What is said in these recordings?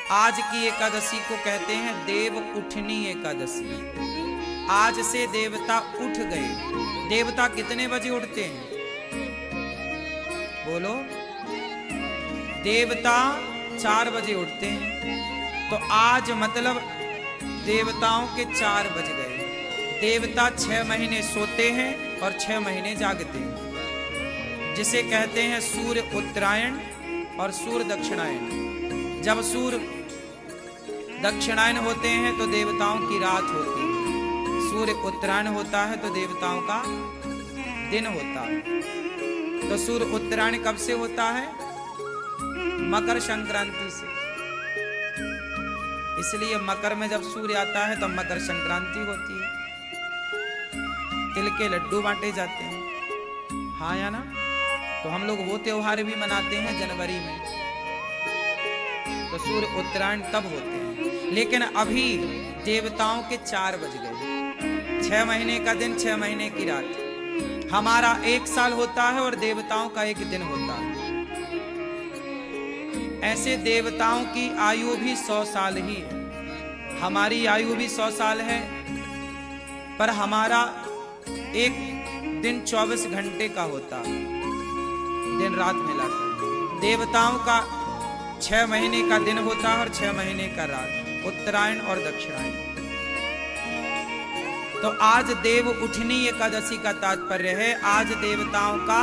आज की एकादशी को कहते हैं देव उठनी एकादशी। आज से देवता उठ गए। देवता कितने बजे उठते हैं? बोलो। देवता 4 बजे उठते हैं। तो आज मतलब देवताओं के 4 बज गए। देवता 6 महीने सोते हैं और 6 महीने जागते हैं, जिसे कहते हैं सूर्य उत्तरायण और सूर्य दक्षिणायन। जब सूर्य दक्षिणायन होते हैं तो देवताओं की रात होती है, सूर्य उत्तरायण होता है तो देवताओं का दिन होता है। तो सूर्य उत्तरायण कब से होता है? मकर संक्रांति से। इसलिए मकर में जब सूर्य आता है तो मकर संक्रांति होती है। तिल के लड्डू बांटे जाते हैं, हाँ या ना? तो हम लोग वो त्योहार भी मनाते हैं जनवरी में। तो सूर्य उत्तरायण तब होते हैं। लेकिन अभी देवताओं के 4 बज गए। 6 महीने का दिन, 6 महीने की रात। हमारा 1 साल होता है और देवताओं का 1 दिन होता है। ऐसे देवताओं की आयु भी 100 साल ही है। हमारी आयु भी 100 साल है, पर हमारा एक दिन 24 घंटे का होता है, दिन रात मिलाकर। देवताओं का 6 महीने का दिन होता है और 6 महीने का रात, उत्तरायण और दक्षिणायन। तो आज देव उठनी एकादशी का तात्पर्य है, आज देवताओं का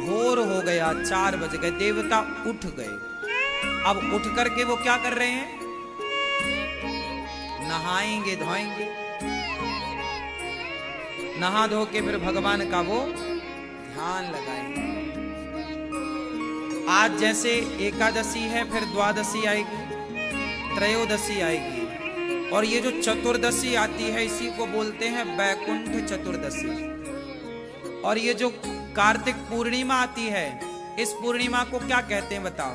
भोर हो गया, 4 बज गए, देवता उठ गए। अब उठ करके वो क्या कर रहे हैं? नहाएंगे धोएंगे। नहा धो के फिर भगवान का वो ध्यान लगाएंगे। आज जैसे एकादशी है, फिर द्वादशी आएगी, त्रयोदशी आएगी, और ये जो चतुर्दशी आती है इसी को बोलते हैं बैकुंठ चतुर्दशी। और ये जो कार्तिक पूर्णिमा आती है, इस पूर्णिमा को क्या कहते हैं बताओ?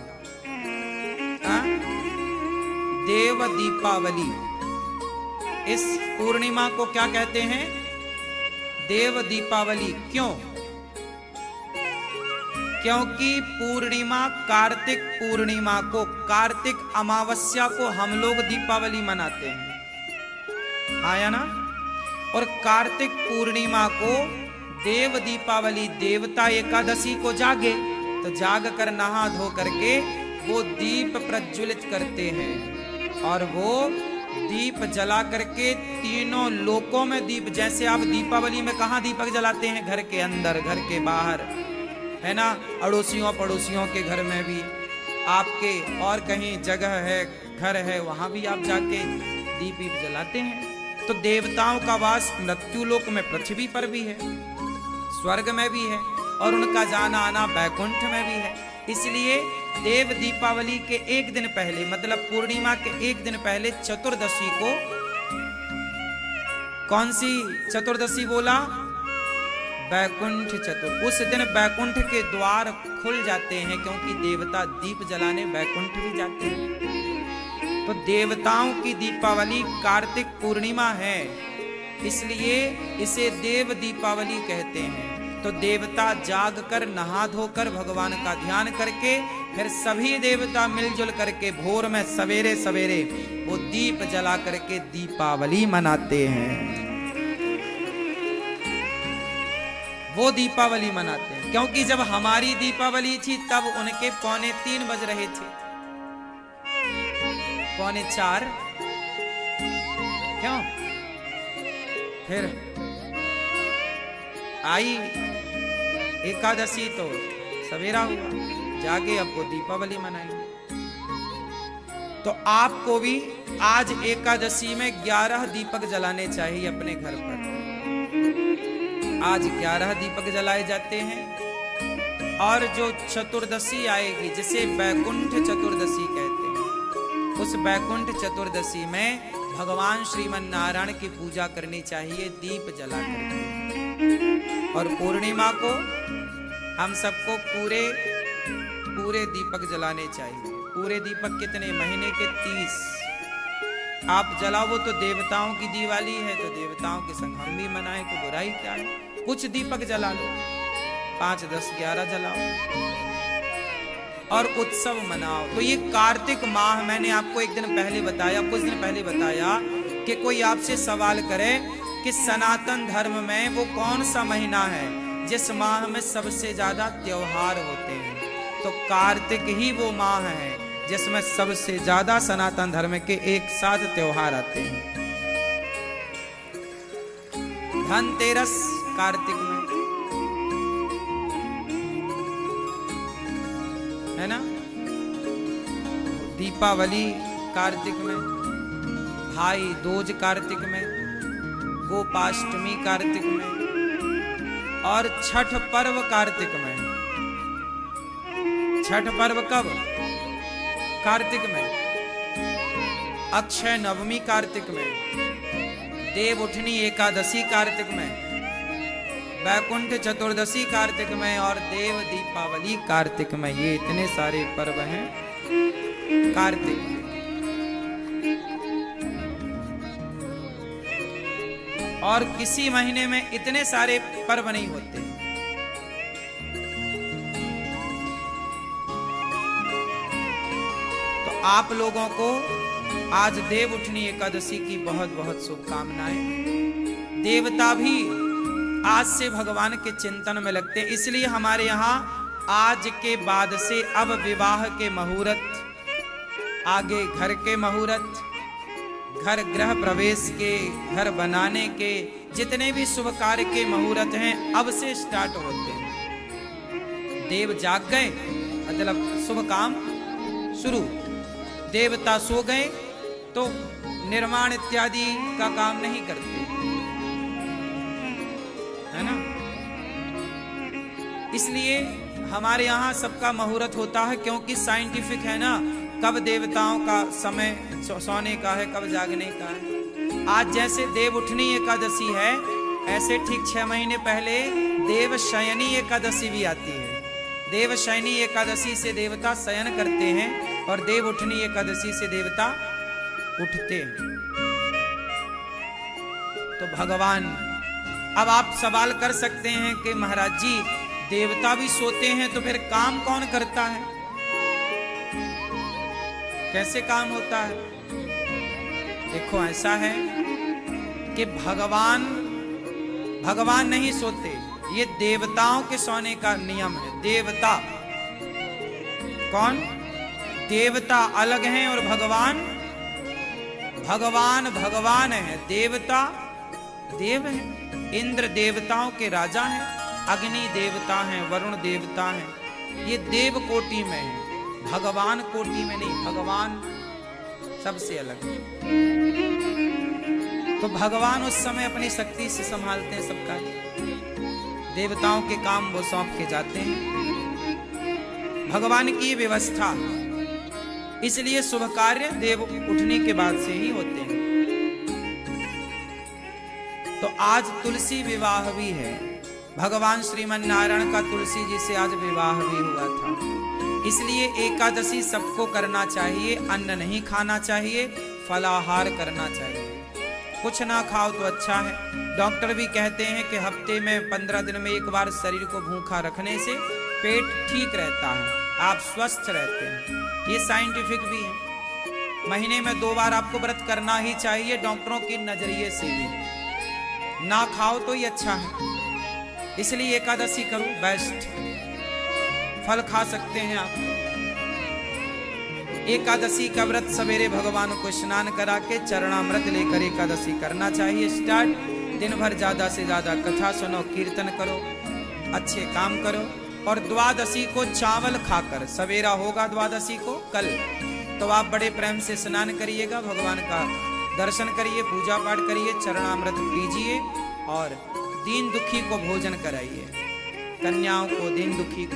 देव दीपावली। इस पूर्णिमा को क्या कहते हैं? देव दीपावली। क्यों? क्योंकि पूर्णिमा, कार्तिक पूर्णिमा को, कार्तिक अमावस्या को हम लोग दीपावली मनाते हैं, हाँ या ना? और कार्तिक पूर्णिमा को देव दीपावली, देवता एकादशी को जागे तो जाग कर नहा धो करके वो दीप प्रज्वलित करते हैं। और वो दीप जला करके तीनों लोकों में दीप, जैसे आप दीपावली में कहाँ दीपक जलाते हैं? घर के अंदर, घर के बाहर, है ना? अड़ोसियों पड़ोसियों के घर में भी, आपके और कहीं जगह है, घर है, वहां भी आप जाके दीप जलाते हैं। तो देवताओं का वास मृत्युलोक में, पृथ्वी पर भी है, स्वर्ग में भी है, और उनका जाना आना बैकुंठ में भी है। इसलिए देव दीपावली के 1 दिन पहले, मतलब पूर्णिमा के 1 दिन पहले, चतुर्दशी को, कौन सी चतुर्दशी बोला? बैकुंठ चतुर। उस दिन बैकुंठ के द्वार खुल जाते हैं, क्योंकि देवता दीप जलाने बैकुंठ भी जाते हैं। तो देवताओं की दीपावली कार्तिक पूर्णिमा है, इसलिए इसे देव दीपावली कहते हैं। तो देवता जाग कर, नहा धोकर, भगवान का ध्यान करके, फिर सभी देवता मिलजुल करके भोर में सवेरे सवेरे वो दीप जला करके दीपावली मनाते हैं। वो दीपावली मनाते हैं, क्योंकि जब हमारी दीपावली थी तब उनके 3:45 बज रहे थे, 3:45। क्यों? फिर आई एकादशी तो सवेरा हुआ, जागे, अब वो दीपावली मनाएंगे। तो आपको भी आज एकादशी में 11 दीपक जलाने चाहिए अपने घर पर। आज 11 दीपक जलाए जाते हैं। और जो चतुर्दशी आएगी, जिसे बैकुंठ चतुर्दशी कहते हैं, उस बैकुंठ चतुर्दशी में भगवान श्रीमन नारायण की पूजा करनी चाहिए दीप जलाकर। और पूर्णिमा को हम सबको पूरे दीपक जलाने चाहिए। पूरे दीपक कितने? महीने के 30 आप जलाओ तो देवताओं की दिवाली है, तो देवताओं के संग हम भी मनाएं, तो बुराई क्या है? कुछ दीपक जला लो, 5, 10, 11 जलाओ। और उत्सव मनाओ। तो ये कार्तिक माह, मैंने आपको एक दिन पहले बताया, कुछ दिन पहले बताया कि कोई आपसे सवाल करे कि सनातन धर्म में वो कौन सा महीना है जिस माह में सबसे ज्यादा त्योहार होते हैं, तो कार्तिक ही वो माह है जिसमें सबसे ज्यादा सनातन धर्म के एक साथ त्योहार आते हैं। धनतेरस कार्तिक में है ना, दीपावली कार्तिक में, भाई दूज कार्तिक में, गोपाष्टमी कार्तिक में, और छठ पर्व कार्तिक में। छठ पर्व कब? कार्तिक में। अक्षय नवमी कार्तिक में, देव उठनी एकादशी कार्तिक में, वैकुंठ चतुर्दशी कार्तिक में, और देव दीपावली कार्तिक में। ये इतने सारे पर्व हैं कार्तिक में। और किसी महीने में इतने सारे पर्व नहीं होते। तो आप लोगों को आज देव उठनी एकादशी की बहुत बहुत शुभकामनाएं। देवता भी आज से भगवान के चिंतन में लगते हैं, इसलिए हमारे यहाँ आज के बाद से अब विवाह के मुहूर्त, आगे घर के मुहूर्त, घर गृह प्रवेश के, घर बनाने के, जितने भी शुभ कार्य के मुहूर्त हैं अब से स्टार्ट होते हैं। देव जाग गए मतलब शुभ काम शुरू, देवता सो गए तो निर्माण इत्यादि का काम नहीं करते, है ना। इसलिए हमारे यहाँ सबका मुहूर्त होता है, क्योंकि साइंटिफिक है ना, कब देवताओं का समय सोने का है, कब जागने का है। आज जैसे देव उठनी एकादशी है, ऐसे ठीक 6 महीने पहले देव शयनी एकादशी भी आती है। देव शयनी एकादशी से देवता शयन करते हैं और देव उठनी एकादशी से देवता उठते हैं। तो भगवान, अब आप सवाल कर सकते हैं कि महाराज जी देवता भी सोते हैं तो फिर काम कौन करता है, कैसे काम होता है? देखो ऐसा है कि भगवान नहीं सोते, ये देवताओं के सोने का नियम है। देवता कौन? देवता अलग हैं और भगवान है। देवता देव है, इंद्र देवताओं के राजा हैं, अग्नि देवता हैं, वरुण देवता हैं, ये देव कोटि में है, भगवान कोटि में नहीं। भगवान सबसे अलग है। तो भगवान उस समय अपनी शक्ति से संभालते हैं सबका, देवताओं के काम वो सौंप के जाते हैं। भगवान की व्यवस्था, इसलिए शुभ कार्य देव उठने के बाद से ही होते हैं। तो आज तुलसी विवाह भी है, भगवान श्रीमन नारायण का तुलसी जी से आज विवाह भी हुआ था। इसलिए एकादशी सबको करना चाहिए, अन्न नहीं खाना चाहिए, फलाहार करना चाहिए। कुछ ना खाओ तो अच्छा है। डॉक्टर भी कहते हैं कि हफ्ते में 15 दिन में एक बार शरीर को भूखा रखने से पेट ठीक रहता है, आप स्वस्थ रहते हैं। ये साइंटिफिक भी है। महीने में 2 बार आपको व्रत करना ही चाहिए, डॉक्टरों के नजरिए से भी। ना खाओ तो ही अच्छा है, इसलिए एकादशी करो, बेस्ट। फल खा सकते हैं आप। एकादशी का व्रत सवेरे भगवान को स्नान करा के चरणामृत लेकर एकादशी करना चाहिए स्टार्ट। दिन भर ज्यादा से ज्यादा कथा सुनो, कीर्तन करो, अच्छे काम करो। और द्वादशी को चावल खाकर, सवेरा होगा द्वादशी को कल, तो आप बड़े प्रेम से स्नान करिएगा, भगवान का दर्शन करिए, पूजा पाठ करिए, चरणामृत पीजिए और दीन दुखी को भोजन कराइए, कन्याओं को, दीन दुखी को।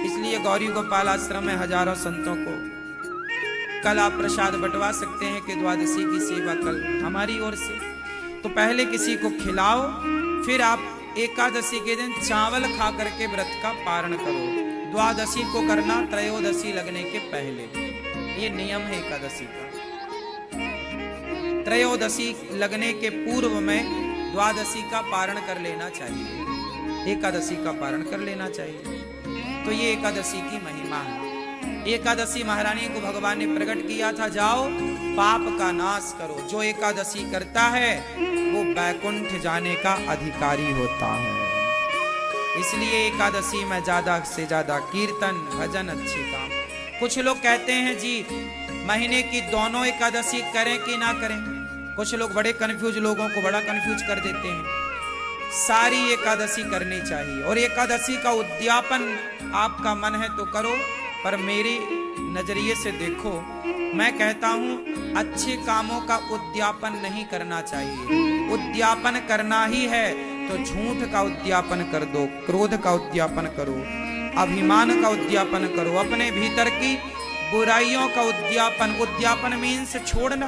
इसलिए गौरी गोपाल आश्रम में हजारों संतों को कल आप प्रसाद बंटवा सकते हैं कि द्वादशी की सेवा कल हमारी ओर से। तो पहले किसी को खिलाओ, फिर आप एकादशी के दिन चावल खा करके व्रत का पारण करो। द्वादशी को करना त्रयोदशी लगने के पहले, ये नियम है एकादशी का। त्रयोदशी लगने के पूर्व में द्वादशी का पारण कर लेना चाहिए, एकादशी का पारण कर लेना चाहिए। तो ये एकादशी की महिमा है। एकादशी महारानी को भगवान ने प्रकट किया था, जाओ पाप का नाश करो। जो एकादशी करता है वो बैकुंठ जाने का अधिकारी होता है। इसलिए एकादशी में ज्यादा से ज्यादा कीर्तन भजन अच्छे काम। कुछ लोग कहते हैं जी महीने की दोनों एकादशी करें कि ना करें। कुछ लोग बड़े कंफ्यूज, लोगों को बड़ा कंफ्यूज कर देते हैं। सारी एकादशी करनी चाहिए और एकादशी का उद्यापन आपका मन है तो करो, पर मेरे नजरिए से देखो, मैं कहता हूं अच्छे कामों का उद्यापन नहीं करना चाहिए। उद्यापन करना ही है तो झूठ का उद्यापन कर दो, क्रोध का उद्यापन करो, अभिमान का उद्यापन करो, अपने भीतर की बुराइयों का उद्यापन। उद्यापन मीन्स छोड़ना,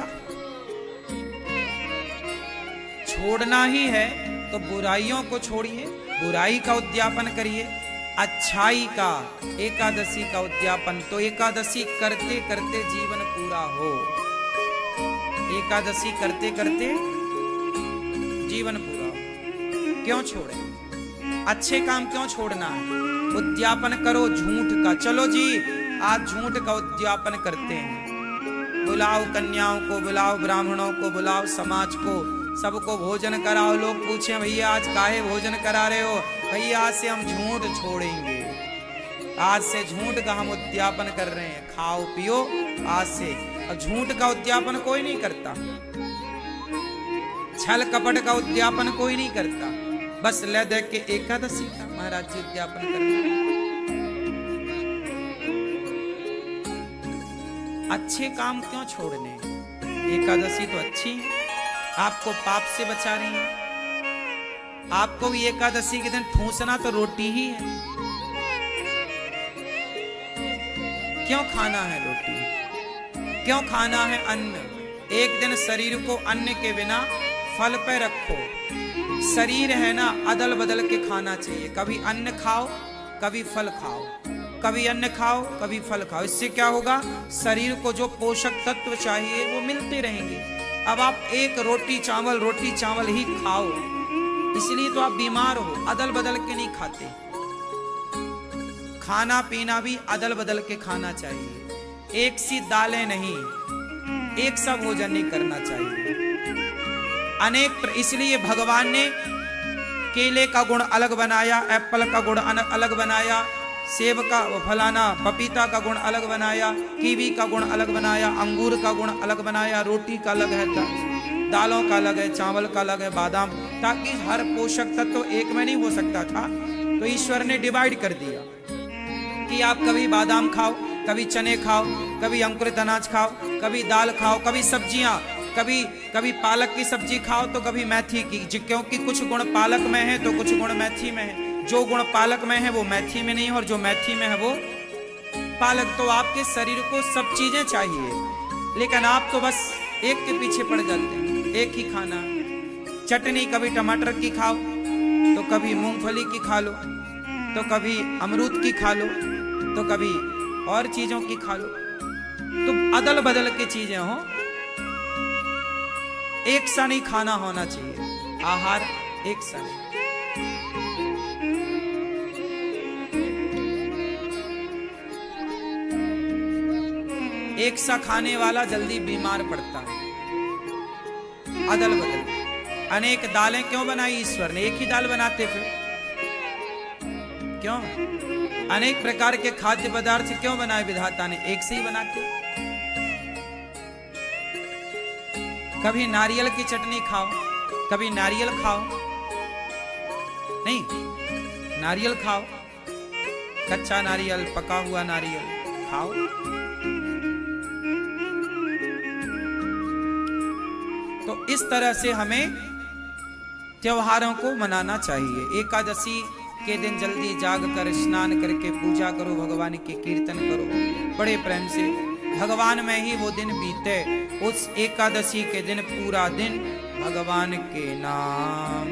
छोड़ना ही है तो बुराइयों को छोड़िए, बुराई का उद्यापन करिए, अच्छाई का, एकादशी का उद्यापन। तो एकादशी करते करते जीवन पूरा हो। एकादशी करते करते जीवन पूरा हो। क्यों छोड़े? अच्छे काम क्यों छोड़ना है? उद्यापन करो झूठ का। चलो जी आज झूठ का उद्यापन करते हैं। बुलाओ कन्याओं को, बुलाओ ब्राह्मणों को, बुलाओ समाज को, सबको भोजन कराओ। लोग पूछें भैया आज काहे भोजन करा रहे हो? भैया आज से हम झूठ छोड़ेंगे, आज से झूठ का हम उद्यापन कर रहे हैं। खाओ पियो आज से। और झूठ का उद्यापन कोई नहीं करता, छल कपट का उद्यापन कोई नहीं करता। बस ले देख के एकादशी का महाराज जी उद्यापन करना। अच्छे काम क्यों छोड़ने? एकादशी तो अच्छी है, आपको पाप से बचा रही है। आपको भी एकादशी के दिन ठूसना तो रोटी ही है। क्यों खाना है रोटी? क्यों खाना है अन्न? एक दिन शरीर को अन्न के बिना फल पे रखो। शरीर है ना, अदल बदल के खाना चाहिए। कभी अन्न खाओ, कभी फल खाओ, कभी अन्न खाओ, कभी फल खाओ। इससे क्या होगा? शरीर को जो पोषक तत्व चाहिए वो मिलते रहेंगे। अब आप एक रोटी चावल ही खाओ, इसलिए तो आप बीमार हो। अदल बदल के नहीं खाते। खाना पीना भी अदल बदल के खाना चाहिए। एक सी दालें नहीं, एक सा भोजन नहीं करना चाहिए। इसलिए भगवान ने केले का गुण अलग बनाया, एप्पल का गुण अलग बनाया, सेब का फलाना पपीता का गुण अलग बनाया, कीवी का गुण अलग बनाया, अंगूर का गुण अलग बनाया, रोटी का अलग है, दालों का अलग है, चावल का अलग है, बादाम, ताकि हर पोषक तत्व एक में नहीं हो सकता था। तो ईश्वर ने डिवाइड कर दिया कि आप कभी बादाम खाओ, कभी चने खाओ, कभी अंकुरित अनाज खाओ, कभी दाल खाओ, कभी सब्जियां, कभी पालक की सब्जी खाओ तो कभी मेथी की। क्योंकि कुछ गुण पालक में है तो कुछ गुण मेथी में है। जो गुण पालक में है वो मेथी में नहीं है, और जो मेथी में है वो पालक। तो आपके शरीर को सब चीजें चाहिए, लेकिन आप तो बस एक के पीछे पड़ जाते हैं। एक ही खाना, चटनी कभी टमाटर की खाओ तो कभी मूंगफली की खा लो, तो कभी अमरूद की खा लो, तो कभी और चीजों की खा लो। तो अदल बदल के चीजें हो, एक सा नहीं खाना होना चाहिए। आहार एक सा नहीं। एक सा खाने वाला जल्दी बीमार पड़ता है। अदल बदल। अनेक दालें क्यों बनाई ईश्वर ने? एक ही दाल बनाते फिर क्यों? अनेक प्रकार के खाद्य पदार्थ क्यों बनाए विधाता ने? एक से ही बनाते। कभी नारियल की चटनी खाओ, कभी नारियल खाओ, नहीं नारियल खाओ, कच्चा नारियल, पका हुआ नारियल खाओ। तो इस तरह से हमें त्योहारों को मनाना चाहिए। एकादशी के दिन जल्दी जाग कर स्नान करके पूजा करो, भगवान के कीर्तन करो बड़े प्रेम से। भगवान में ही वो दिन बीते। उस एकादशी के दिन पूरा दिन भगवान के नाम